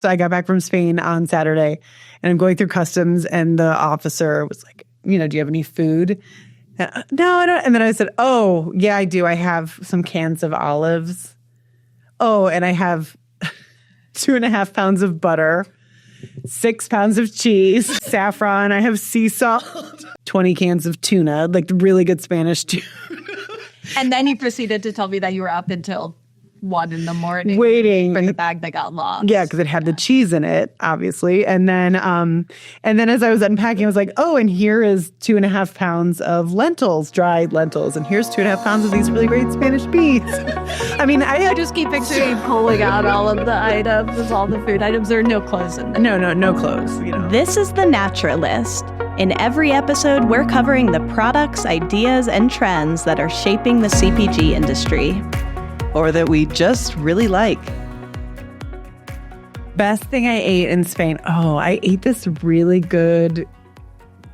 So I got back from Spain on Saturday and I'm going through customs and the officer was like, do you have any food? No, I don't. And then I said, oh, yeah, I do. I have some cans of olives. Oh, and I have 2.5 pounds of butter, 6 pounds of cheese, saffron. I have sea salt, 20 cans of tuna, like really good Spanish tuna. And then you proceeded to tell me that you were up until 1 a.m. waiting for the bag that got lost. Yeah, because it had the cheese in it, obviously. And then as I was unpacking, I was like, oh, and here is 2.5 pounds of lentils, dried lentils, and here's 2.5 pounds of these really great Spanish beans. I mean, I just keep picturing pulling out all of the items, all the food items. There are no clothes in there. No clothes. This is The Naturalist. In every episode, we're covering the products, ideas, and trends that are shaping the CPG industry. Or that we just really like. Best thing I ate in Spain. Oh, I ate this really good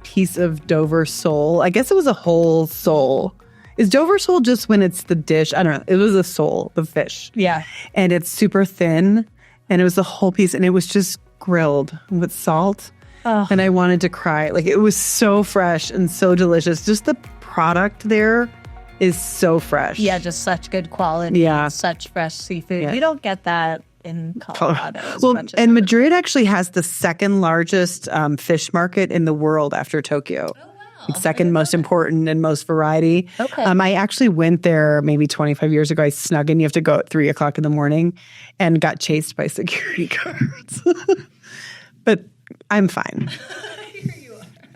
piece of Dover sole. I guess it was a whole sole. Is Dover sole just when it's the dish? I don't know. It was a sole, the fish. Yeah. And it's super thin. And it was the whole piece. And it was just grilled with salt. Oh. And I wanted to cry. Like, it was so fresh and so delicious. Just the product there is so fresh. Yeah, just such good quality. Yeah. Such fresh seafood. Yeah. You don't get that in Colorado. And Madrid actually has the second largest fish market in the world after Tokyo. Oh, wow. It's second most important and most variety. Okay. I actually went there maybe 25 years ago. I snuck in. You have to go at 3 o'clock in the morning and got chased by security guards. But I'm fine.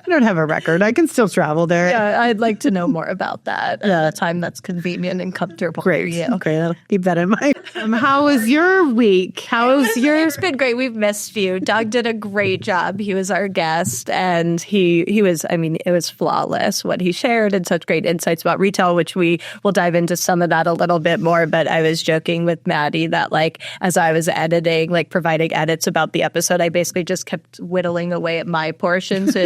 I don't have a record. I can still travel there. Yeah, I'd like to know more about that at a time that's convenient and comfortable for you. Great. I'll keep that in mind. How was your week? It's been great. We've missed you. Doug did a great job. He was our guest, and he was, it was flawless what he shared and such great insights about retail, which we will dive into some of that a little bit more. But I was joking with Maddie that, like, as I was editing, like providing edits about the episode, I basically just kept whittling away at my portions.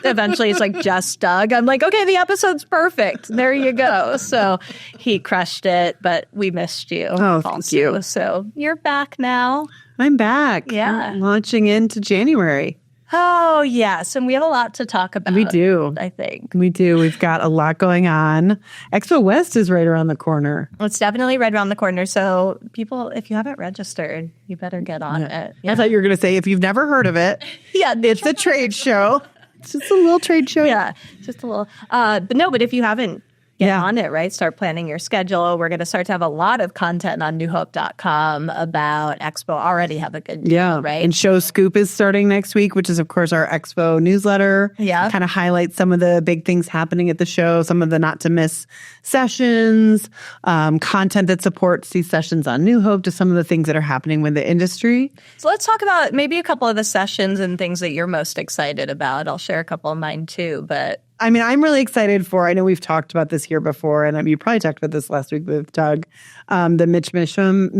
Eventually, it's like just Doug. I'm like, okay, the episode's perfect. There you go. So he crushed it, but we missed you. Oh, thank you. So you're back now. I'm back. Yeah. I'm launching into January. Oh, yes. And we have a lot to talk about. We do. I think. We do. We've got a lot going on. Expo West is right around the corner. It's definitely right around the corner. So people, if you haven't registered, you better get on it. Yeah. I thought you were going to say, if you've never heard of it, it's a trade show. It's just a little trade show. Yeah, just a little. But if you haven't, get on it, right? Start planning your schedule. We're going to start to have a lot of content on newhope.com about Expo. Already have a good deal, right? And Show Scoop is starting next week, which is, of course, our Expo newsletter. Yeah. Kind of highlights some of the big things happening at the show, some of the not-to-miss sessions, content that supports these sessions on New Hope, just some of the things that are happening with the industry. So let's talk about maybe a couple of the sessions and things that you're most excited about. I'll share a couple of mine too, but... I'm really excited for, I know we've talked about this here before, and you probably talked about this last week with Doug, the Mitch Mitchem.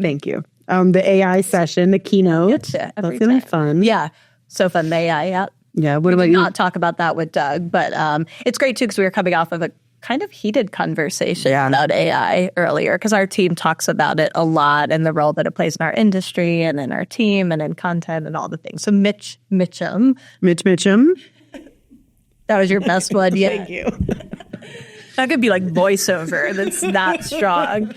Thank you. The AI session, the keynote. That's going to be fun. Yeah. So fun. The AI, yeah. Yeah. What about you? Not talk about that with Doug, but it's great too because we were coming off of a kind of heated conversation about AI earlier because our team talks about it a lot and the role that it plays in our industry and in our team and in content and all the things. So Mitch Mitchem. That was your best one yet. Thank you. That could be like voiceover. That's that strong.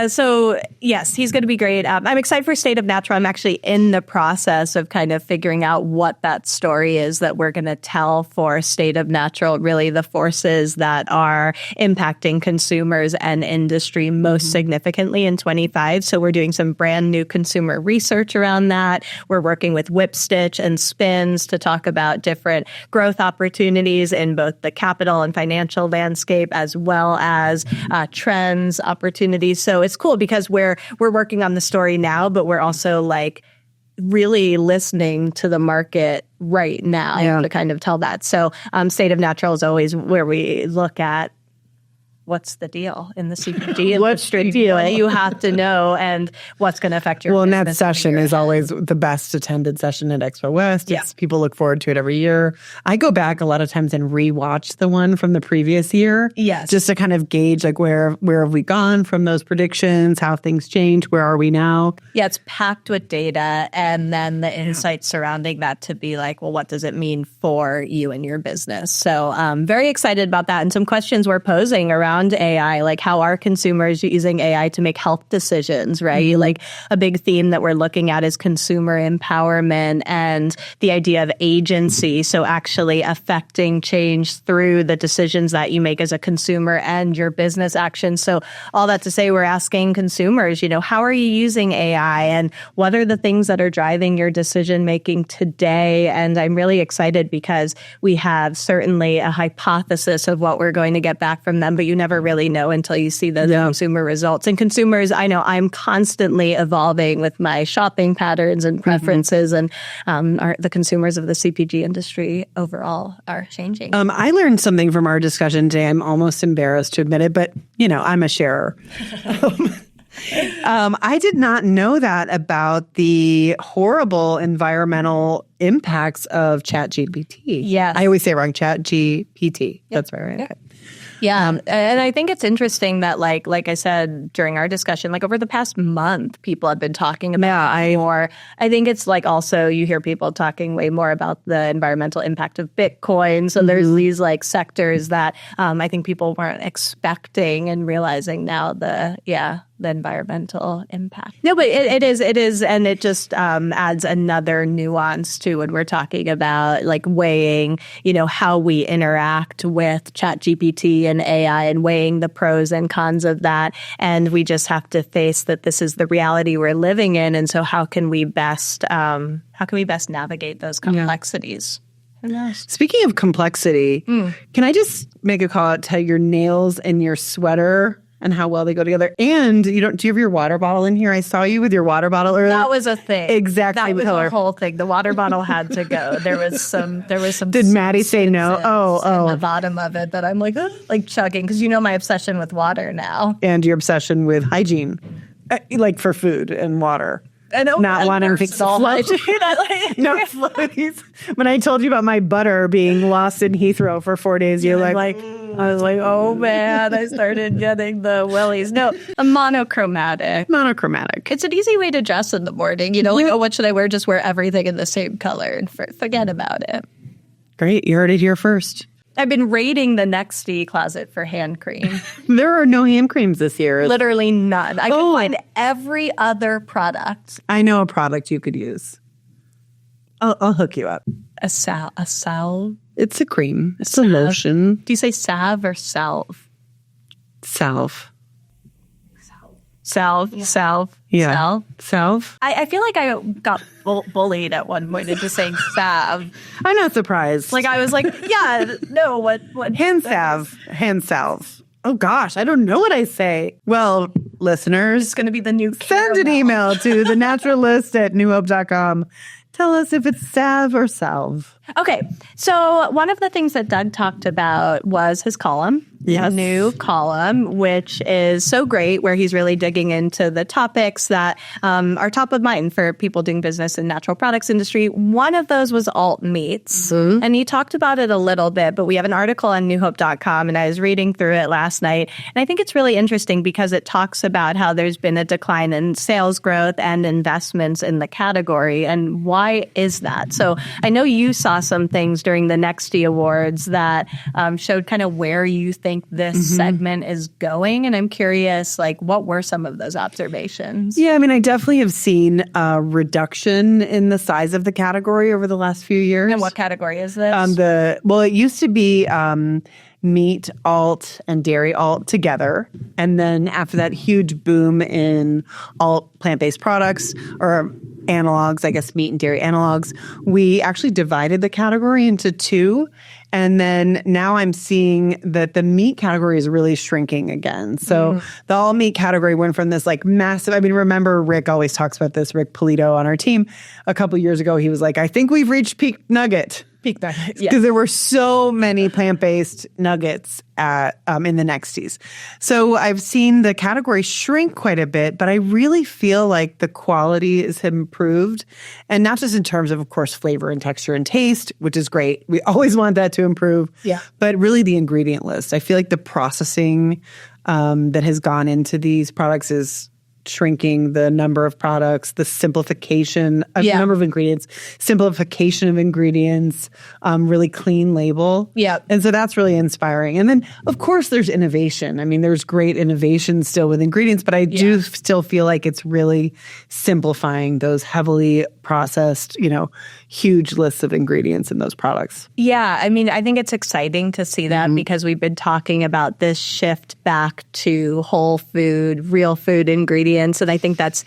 So, yes, he's going to be great. I'm excited for State of Natural. I'm actually in the process of kind of figuring out what that story is that we're going to tell for State of Natural, really the forces that are impacting consumers and industry most significantly in 25. So we're doing some brand new consumer research around that. We're working with Whipstitch and SPINS to talk about different growth opportunities in both the capital and financial landscape, as well as trends, opportunities. So it's cool because we're working on the story now, but we're also like really listening to the market right now to kind of tell that. So State of Natural is always where we look at what's the deal in the CPG What's the industry? deal? What do you have to know and what's going to affect your Well, and business? that session is always the best attended session at Expo West. Yeah. People look forward to it every year. I go back a lot of times and rewatch the one from the previous year. Yes. Just to kind of gauge like where have we gone from those predictions, how things changed, where are we now? Yeah, it's packed with data and then the insights surrounding that to be like, well, what does it mean for you and your business? So very excited about that. And some questions we're posing around AI, like how are consumers using AI to make health decisions, right? Mm-hmm. Like a big theme that we're looking at is consumer empowerment and the idea of agency. So actually affecting change through the decisions that you make as a consumer and your business actions. So all that to say, we're asking consumers, how are you using AI and what are the things that are driving your decision making today? And I'm really excited because we have certainly a hypothesis of what we're going to get back from them, but you never really know until you see the consumer results. And consumers, I know I'm constantly evolving with my shopping patterns and preferences, and the consumers of the CPG industry overall are changing. I learned something from our discussion today. I'm almost embarrassed to admit it, but I'm a sharer. I did not know that about the horrible environmental impacts of ChatGPT. Yes. I always say it wrong, ChatGPT. That's right? Yeah. Yeah. And I think it's interesting that like I said during our discussion, like over the past month, people have been talking about more. I think it's like also you hear people talking way more about the environmental impact of Bitcoin. So there's these like sectors that I think people weren't expecting and realizing now the environmental impact. No, but it is. And it just adds another nuance to when we're talking about like weighing, how we interact with ChatGPT and AI and weighing the pros and cons of that. And we just have to face that this is the reality we're living in. And so how can we best navigate those complexities? Who knows? Speaking of complexity, can I just make a call out to your nails and your sweater and how well they go together? And do you have your water bottle in here? I saw you with your water bottle earlier. That was a thing. Exactly. That was color. the whole thing. The water bottle had to go. There was some. Did Maddie say no? Oh. The bottom of it that I'm like chugging because my obsession with water now. And your obsession with hygiene, like for food and water. I know. Not wanting to float. No floaties. When I told you about my butter being lost in Heathrow for 4 days, you're I was like, oh man, I started getting the wellies. No, a monochromatic. Monochromatic. It's an easy way to dress in the morning. What should I wear? Just wear everything in the same color and forget about it. Great. You heard it here first. I've been raiding the Nexty closet for hand cream. There are no hand creams this year. Literally none. I can find every other product. I know a product you could use. I'll hook you up. A salve? It's a cream. It's a lotion. Do you say salve or salve? Salve. Salve. Yeah. Salve. I feel like I got bullied at one point into saying salve. I'm not surprised. Like I was like, what? Hand salve. Oh gosh, I don't know what I say. Well, listeners, it's going to be the new send an email to thenaturalist@newhope.com. Tell us if it's salve or salve. Okay, so one of the things that Doug talked about was his column. Yes. New column, which is so great, where he's really digging into the topics that are top of mind for people doing business in natural products industry. One of those was alt meats, and he talked about it a little bit, but we have an article on newhope.com, and I was reading through it last night, and I think it's really interesting because it talks about how there's been a decline in sales growth and investments in the category, and why is that? So I know you saw some things during the Nexty Awards that showed kind of where you think this segment is going. And I'm curious, what were some of those observations? Yeah, I definitely have seen a reduction in the size of the category over the last few years. And what category is this? It used to be meat alt and dairy alt together. And then after that huge boom in alt plant-based products or analogs, I guess meat and dairy analogs, we actually divided the category into two. And then now I'm seeing that the meat category is really shrinking again. So the all meat category went from this massive, remember Rick always talks about this, Rick Polito on our team. A couple years ago, he was like, I think we've reached peak nugget. Peak nuggets. Because there were so many plant-based nuggets in the Nexties. So I've seen the category shrink quite a bit, but I really feel like the quality is improved. And not just in terms of course, flavor and texture and taste, which is great. We always want that to improve. Yeah. But really the ingredient list. I feel like the processing that has gone into these products is shrinking the number of products, the simplification of the number of ingredients, simplification of ingredients, really clean label. Yeah. And so that's really inspiring. And then, of course, there's innovation. I mean, there's great innovation still with ingredients, but I do still feel like it's really simplifying those heavily processed, huge lists of ingredients in those products. Yeah. I mean, I think it's exciting to see that because we've been talking about this shift back to whole food, real food ingredients. And I think that's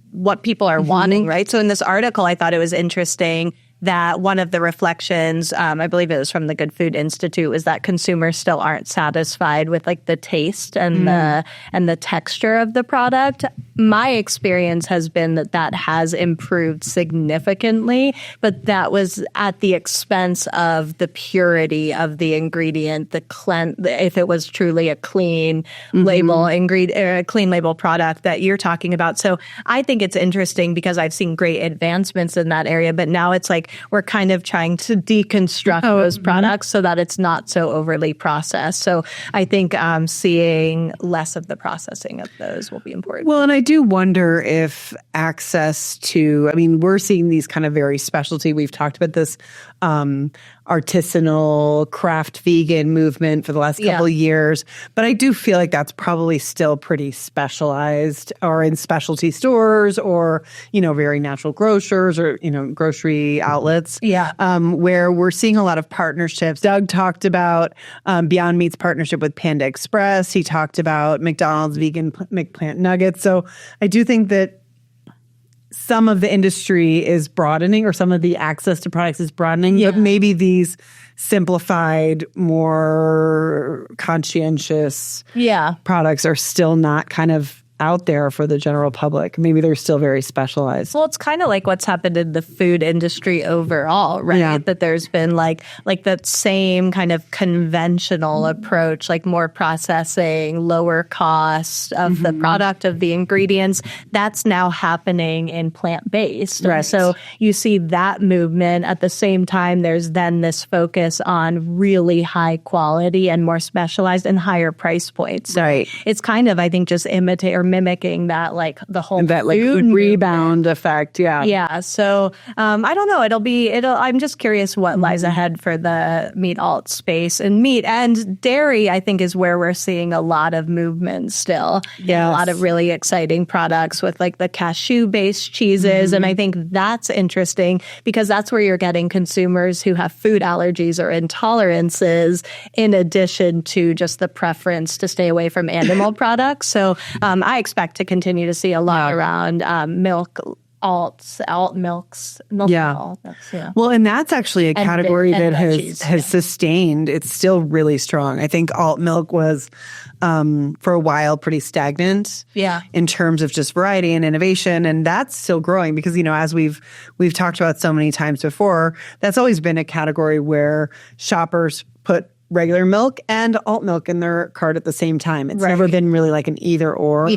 what people are wanting, right? So in this article, I thought it was interesting that one of the reflections, I believe it was from the Good Food Institute, was that consumers still aren't satisfied with like the taste and the texture of the product. My experience has been that has improved significantly, but that was at the expense of the purity of the ingredient, if it was truly a clean label ingredient, a clean label product that you're talking about. So I think it's interesting because I've seen great advancements in that area, but now it's like we're kind of trying to deconstruct those products so that it's not so overly processed. So I think seeing less of the processing of those will be important. Well, and I do wonder if access to, we're seeing these kind of very specialty, we've talked about this artisanal craft vegan movement for the last couple of years, but I do feel like that's probably still pretty specialized or in specialty stores or, very natural grocers or, grocery outlets. Yeah. Where we're seeing a lot of partnerships. Doug talked about Beyond Meat's partnership with Panda Express. He talked about McDonald's vegan McPlant nuggets. So I do think that some of the industry is broadening or some of the access to products is broadening, but maybe these simplified, more conscientious products are still not kind of out there for the general public. Maybe they're still very specialized. Well, it's kind of like what's happened in the food industry overall, right? Yeah. That there's been like that same kind of conventional approach, like more processing, lower cost of the product, of the ingredients. That's now happening in plant-based. Right. So you see that movement. At the same time, there's then this focus on really high quality and more specialized and higher price points. So right. It's kind of, I think, just imitate or mimicking that, like the whole and that like rebound effect. Yeah. Yeah. So I don't know. I'm just curious what lies ahead for the meat alt space, and meat and dairy, I think, is where we're seeing a lot of movement still. Yeah. A lot of really exciting products with like the cashew based cheeses. And I think that's interesting because that's where you're getting consumers who have food allergies or intolerances in addition to just the preference to stay away from animal products. So I expect to continue to see a lot around milk alts, alt milks. Milk alts, Well, and that's actually a category that has sustained. It's still really strong. I think alt milk was for a while pretty stagnant in terms of just variety and innovation, and that's still growing because, as we've talked about so many times before, that's always been a category where shoppers put regular milk and alt milk in their cart at the same time. It's never been really like an either or,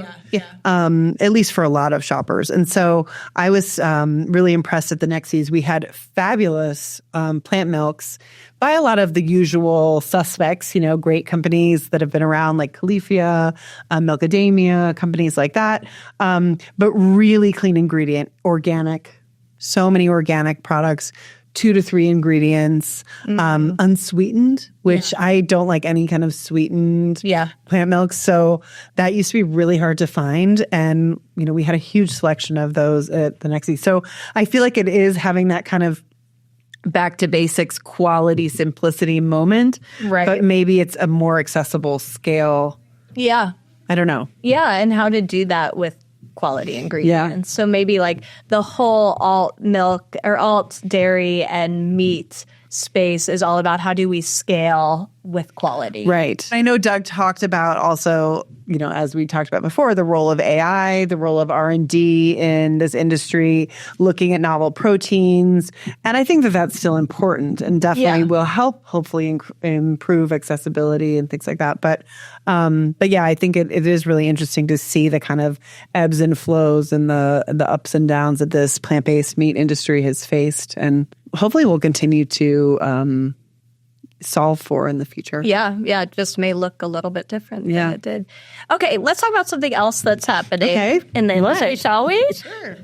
at least for a lot of shoppers. And so I was really impressed at the Nexties. We had fabulous plant milks by a lot of the usual suspects, great companies that have been around like Califia, Milkademia, companies like that, but really clean ingredient, organic, so many organic products, 2 to 3 ingredients, unsweetened, which I don't like any kind of sweetened plant milk. So that used to be really hard to find. And, we had a huge selection of those at the Nexties. So I feel like it is having that kind of back to basics, quality, simplicity moment. Right. But maybe it's a more accessible scale. Yeah. I don't know. Yeah. And how to do that with quality ingredients. So maybe like the whole alt milk or alt dairy and meat space is all about how do we scale with quality. Right. I know Doug talked about also, as we talked about before, the role of AI, the role of R&D in this industry, looking at novel proteins. And I think that that's still important and definitely will help hopefully improve accessibility and things like that. But yeah, I think it is really interesting to see the kind of ebbs and flows and the ups and downs that this plant-based meat industry has faced, and hopefully will continue to solve for in the future. Yeah, it just may look a little bit different than it did. Okay, let's talk about something else that's happening in the industry, shall we? Sure.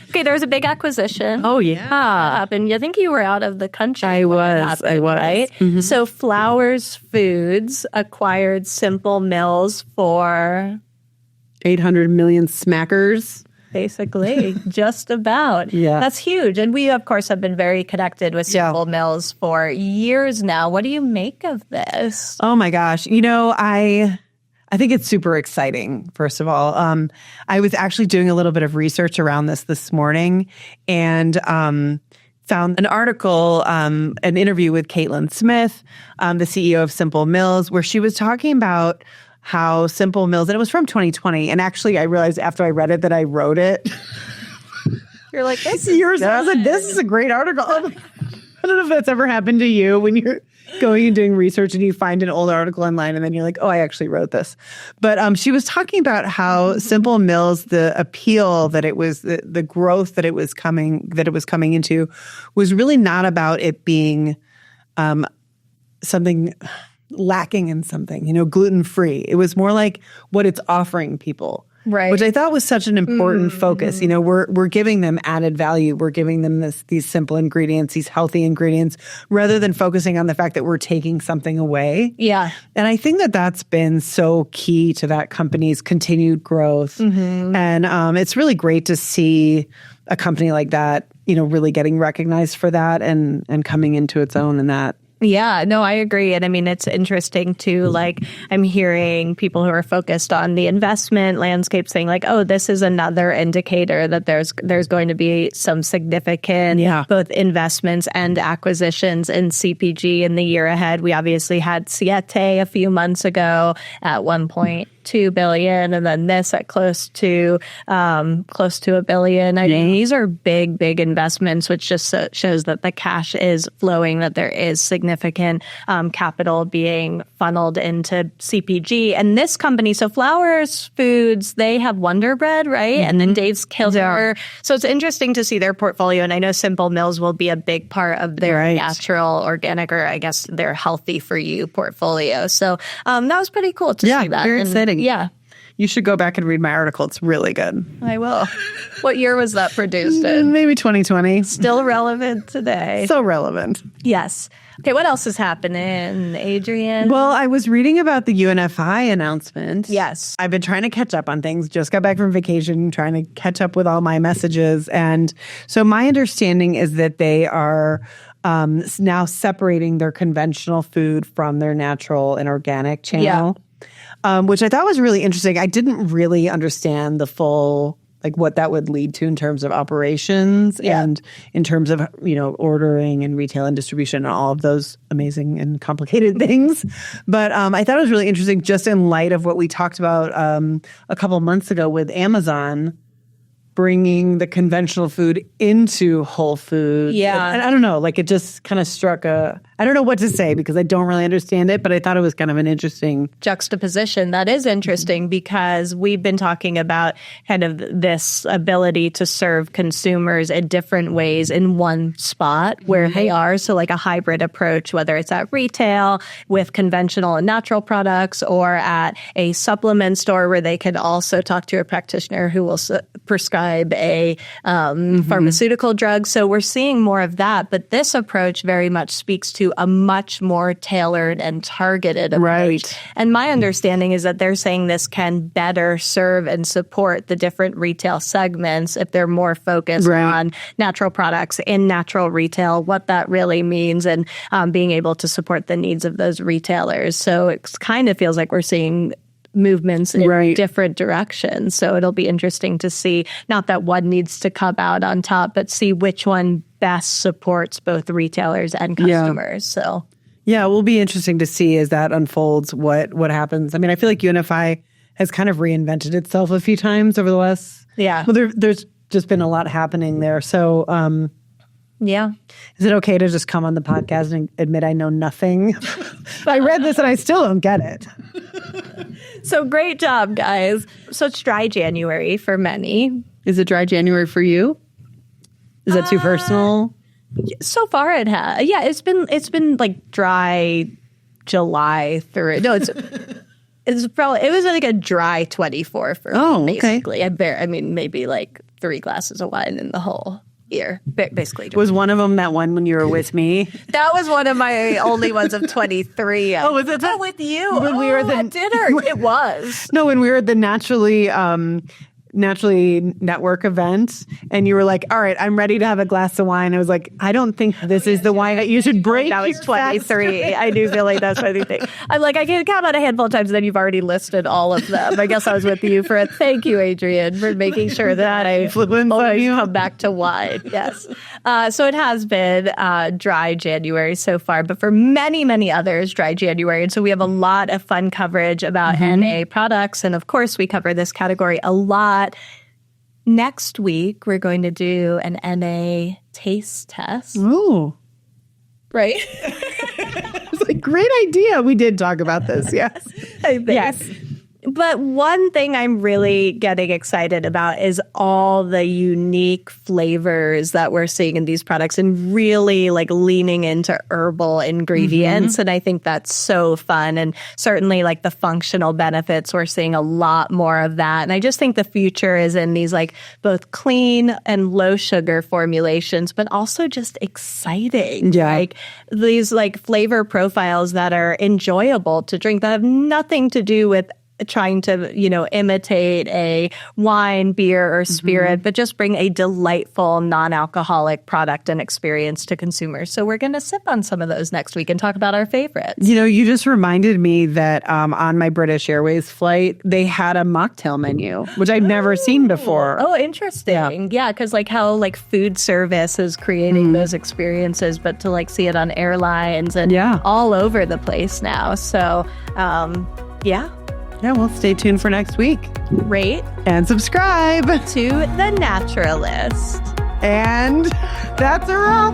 Okay, there was a big acquisition. Oh, yeah. And I think you were out of the country. I was. Right? Mm-hmm. So Flowers Foods acquired Simple Mills for 800 million smackers. Basically, just about. Yeah. That's huge. And we, of course, have been very connected with Simple Mills for years now. What do you make of this? Oh, my gosh. I think it's super exciting, first of all. I was actually doing a little bit of research around this morning and found an article, an interview with Caitlin Smith, the CEO of Simple Mills, where she was talking about how Simple Mills, and it was from 2020. And actually, I realized after I read it that I wrote it. You're like, this is yours. I was like, this is a great article. I don't know if that's ever happened to you when you're going and doing research and you find an old article online and then you're like, oh, I actually wrote this. But she was talking about how Simple Mills, the appeal that it was, the growth that it was coming into was really not about it being something lacking in something, gluten-free. It was more like what it's offering people. Right. Which I thought was such an important focus. We're giving them added value. We're giving them these simple ingredients, these healthy ingredients, rather than focusing on the fact that we're taking something away. Yeah. And I think that that's been so key to that company's continued growth. Mm-hmm. And it's really great to see a company like that, really getting recognized for that and coming into its own in that. Yeah, no, I agree. And I mean, it's interesting too. Like, I'm hearing people who are focused on the investment landscape saying like, oh, this is another indicator that there's going to be some significant both investments and acquisitions in CPG in the year ahead. We obviously had Siete a few months ago at 1.2 billion, and then this at close to $1 billion. I mean, these are big investments, which just shows that the cash is flowing, that there is significant capital being funneled into CPG. And this company, so Flowers Foods, they have Wonder Bread, right? Mm-hmm. And then Dave's Killer. So it's interesting to see their portfolio. And I know Simple Mills will be a big part of their natural, organic, or I guess their healthy for you portfolio. So that was pretty cool to see that. Very exciting. Yeah. You should go back and read my article. It's really good. I will. What year was that produced in? Maybe 2020. Still relevant today. So relevant. Yes. Okay, what else is happening, Adrienne? Well, I was reading about the UNFI announcement. Yes. I've been trying to catch up on things. Just got back from vacation, trying to catch up with all my messages. And so my understanding is that they are now separating their conventional food from their natural and organic channel. Yeah. Which I thought was really interesting. I didn't really understand the full, like what that would lead to in terms of operations and in terms of, ordering and retail and distribution and all of those amazing and complicated things. But I thought it was really interesting just in light of what we talked about a couple of months ago with Amazon bringing the conventional food into Whole Foods. Yeah. And I don't know, like it just kind of struck I don't know what to say because I don't really understand it, but I thought it was kind of an interesting juxtaposition. That is interesting because we've been talking about kind of this ability to serve consumers in different ways in one spot where they are. So like a hybrid approach, whether it's at retail with conventional and natural products or at a supplement store where they can also talk to a practitioner who will prescribe a pharmaceutical drug. So we're seeing more of that. But this approach very much speaks to a much more tailored and targeted approach. Right. And my understanding is that they're saying this can better serve and support the different retail segments if they're more focused on natural products in natural retail, what that really means, and being able to support the needs of those retailers. So it kind of feels like we're seeing movements in different directions. So it'll be interesting to see, not that one needs to come out on top, but see which one best supports both retailers and customers. So Yeah, it will be interesting to see as that unfolds what happens. I mean, I feel like UNFI has kind of reinvented itself a few times over the last. Yeah. Well, there's just been a lot happening there. So, yeah. Is it okay to just come on the podcast and admit I know nothing? I read this and I still don't get it. So great job, guys. So it's dry January for many. Is it dry January for you? Is that too personal? So far it has. Yeah, it's been like dry July through. No, it was like a dry 24 for me, basically. Okay. I mean, maybe like 3 glasses of wine in the whole year, basically. Was one of them that one when you were with me? That was one of my only ones of 23. Oh, was it? With you? When we were at dinner. It was. No, when we were at the Naturally Network event, and you were like, all right, I'm ready to have a glass of wine. I was like, I don't think this is the wine that you should break. That was 23. I do feel like that's what I think. I'm like, I can count on a handful of times, and then you've already listed all of them. I guess I was with you for it. Thank you, Adrienne, for making sure that I always come back to wine. Yes. So it has been dry January so far, but for many, many others, dry January. And so we have a lot of fun coverage about NA products. And of course, we cover this category a lot. Next week, we're going to do an NA taste test. Ooh. Right? It's a great idea. We did talk about this. Yes. Yes. But one thing I'm really getting excited about is all the unique flavors that we're seeing in these products and really like leaning into herbal ingredients. And I think that's so fun. And certainly like the functional benefits, we're seeing a lot more of that. And I just think the future is in these like both clean and low sugar formulations, but also just exciting. Yeah. Like these like flavor profiles that are enjoyable to drink that have nothing to do with trying to, imitate a wine, beer, or spirit, but just bring a delightful, non-alcoholic product and experience to consumers. So we're going to sip on some of those next week and talk about our favorites. You just reminded me that on my British Airways flight, they had a mocktail menu, which I've never seen before. Oh, interesting. Yeah, because like how like food service is creating those experiences, but to like see it on airlines and all over the place now. So, yeah. Yeah, well, stay tuned for next week. Rate and subscribe to The Naturalist. And that's a wrap.